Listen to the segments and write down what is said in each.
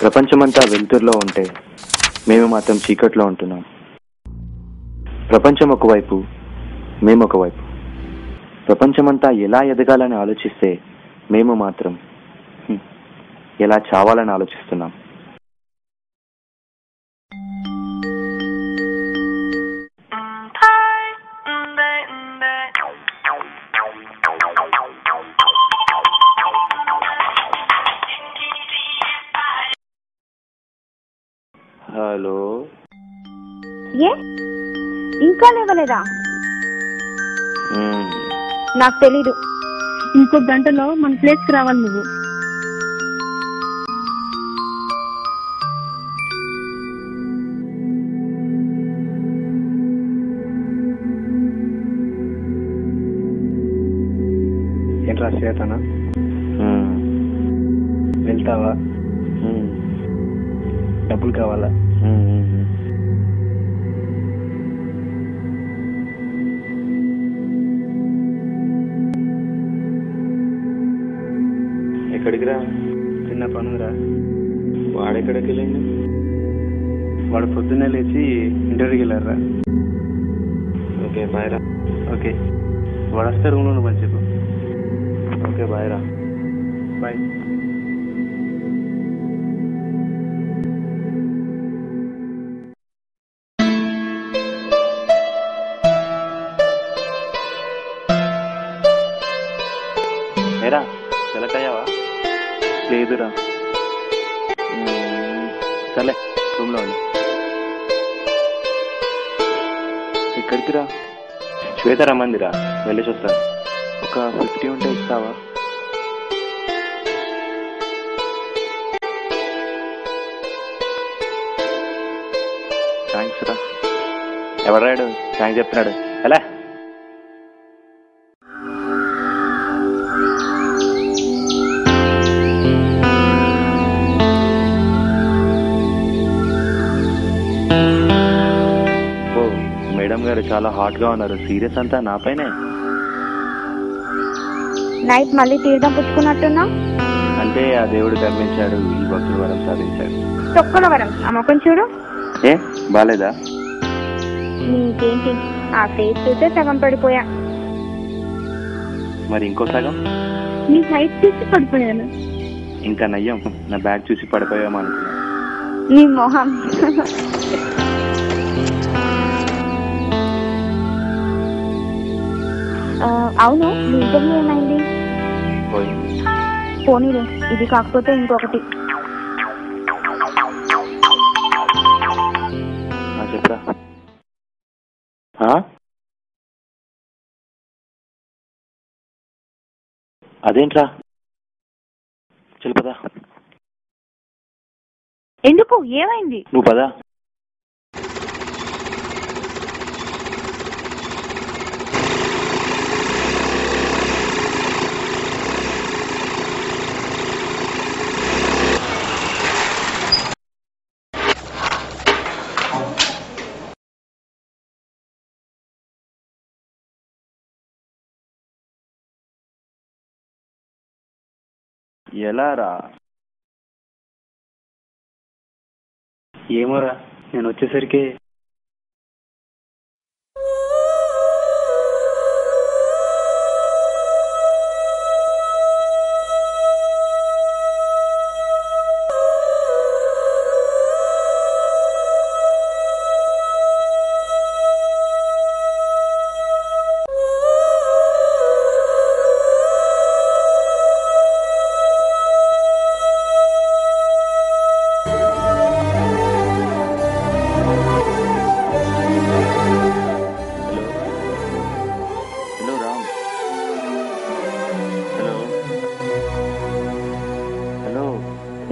ప్రపంచమంతా వెలుతురులో ఉంటే మేము మాత్రం చీకట్లో ఉంటున్నాం. ప్రపంచం ఒకవైపు, మేము ఒకవైపు. ప్రపంచమంతా ఎలా ఎదగాలని ఆలోచిస్తే మేము మాత్రం ఎలా చావాలని ఆలోచిస్తున్నాం. హలో, ఇంకా లేవలేదా? నాకు తెలీదు. ఇంకో గంటలో మన ప్లేస్కి రావాలి నువ్వు. ఏంట్రా చేతనా? వెళ్తావా? డబ్బులు కావాలా? ఎక్కడికి రా? చిన్న పనురా. వాడెక్కడికి వెళ్ళిండు? వాడు పొద్దున్నే లేచి ఇంటర్వ్యూకి వెళ్ళారా. ఓకే బాయ్ రా. ఓకే, వాడు వస్తే రూమ్లో పని చెప్పు. ఓకే బాయ్ రా. బాయ్. ఏరా సెలెక్ట్ అయ్యావా? లేదురా. సరే రూమ్లో ఉండి. ఎక్కడికి రా? శ్వేత రమ్మందిరా, వెళ్ళేసి వస్తాను. ఒక 50 ఉంటే ఇస్తావా? థ్యాంక్స్ రా. ఎవరాడు థ్యాంక్స్ చెప్తున్నాడు? ఎలా? మేడం గారు చాలా హాట్ గా ఉన్నారు. సీరియస్ అంతా నా పైనే. నైట్ మళ్ళీ తీర్థం పుచ్చుకున్నట్టున్నా? అంటే ఆ దేవుడు కర్మించాడు, ఈ భక్తుల వరం సాధించాడు. తొక్కల వరం. ఆ ముఖం చూడు. ఏ బాలేదా? నీకేంటి, ఆ ఫేస్ చూస్తే సగం పడిపోయా. మరి ఇంకో సగం? నీ హైట్ చూసి పడిపోయాను. ఇంకా నయ్యం, నా బ్యాగ్ చూసి పడిపోయామో అనుకున్నా. నీ మొహం. అవును, నీ ఇంటర్వ్యూ ఏమైంది? పోనీలే, ఇది కాకపోతే ఇంకొకటి. చెప్పరా. అదేంట్రా? చల్ పదా. ఎందుకు, ఏమైంది? నువ్వు పదా. ఎలా రా? ఏమోరా, నేను వచ్చేసరికి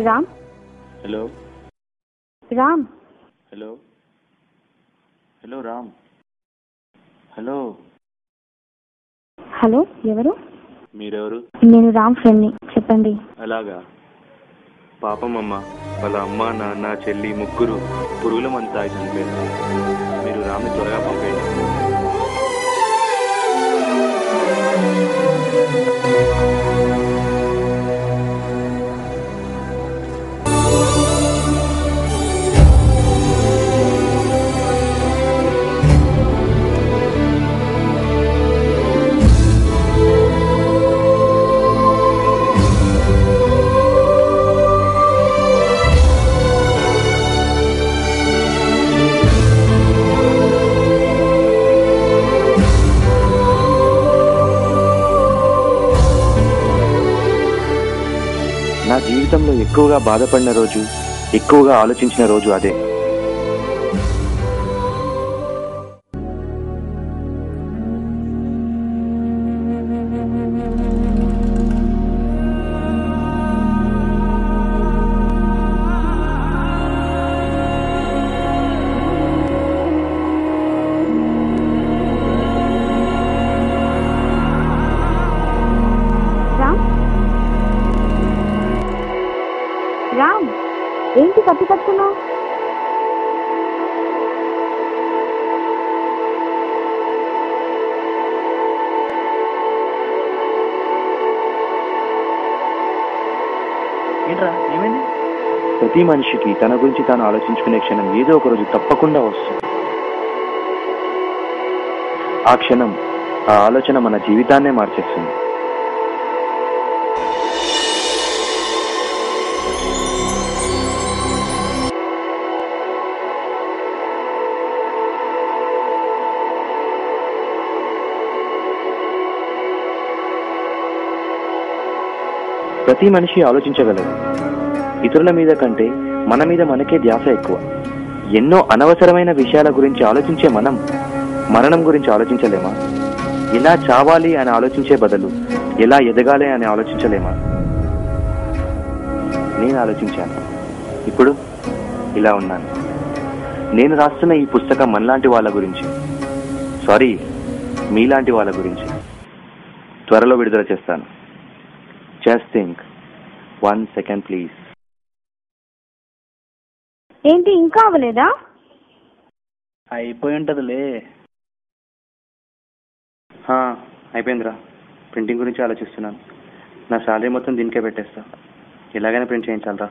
Ram. Hello Ram. Hello hello Ram. Hello. Hello, ఎవరు? మీరెవరు? నేను రామ్ ఫ్రెండ్ని. చెప్పండి. అలాగా. పాపం అమ్మ, వాళ్ళ అమ్మ నాన్న చెల్లి ముగ్గురు పురుగుల మందు తాగి చనిపోయారు. మీరు రామ్ని త్వరగా పంపేయండి. జీవితంలో ఎక్కువగా బాధపడిన రోజు, ఎక్కువగా ఆలోచించిన రోజు అదే. రామ్, ఏంటి కత్తి పట్టుకున్నావు? ఏంట్రా ఏమైంది? ప్రతి మనిషికి తన గురించి తాను ఆలోచించుకునే క్షణం ఏదో ఒక రోజు తప్పకుండా వస్తుంది. ఆ క్షణం, ఆ ఆలోచన మన జీవితాన్నే మార్చేస్తుంది. ప్రతి మనిషి ఆలోచించగలరు. ఇతరుల మీద కంటే మన మీద మనకే ధ్యాస ఎక్కువ. ఎన్నో అనవసరమైన విషయాల గురించి ఆలోచించే మనం మరణం గురించి ఆలోచించలేమా? ఎలా చావాలి అని ఆలోచించే బదులు ఎలా ఎదగాలి అని ఆలోచించలేమా? నేను ఆలోచించాను, ఇప్పుడు ఇలా ఉన్నాను. నేను రాస్తున్న ఈ పుస్తకం మనలాంటి వాళ్ళ గురించి, సారీ మీలాంటి వాళ్ళ గురించి. త్వరలో విడుదల చేస్తాను. Just think, 1 second please. ఏంటి ఇంకా అవ్వలేదా? అయిపోయి ఉంటుందిలే. అయిపోయిందిరా. ప్రింటింగ్ గురించి ఆలోచిస్తున్నాను. నా శాలరీ మొత్తం దీనికే పెట్టేస్తా. ఎలాగైనా ప్రింట్ చేయించాలరా.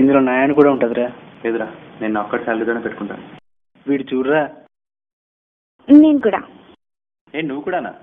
ఇందులో న్యాయాన్ని కూడా ఉంటుందిరా. లేదురా, నేను నా ఒక్కటి శాలరీతోనే పెట్టుకుంటాను. వీడు చూడరా. నేను కూడా. నువ్వు కూడానా?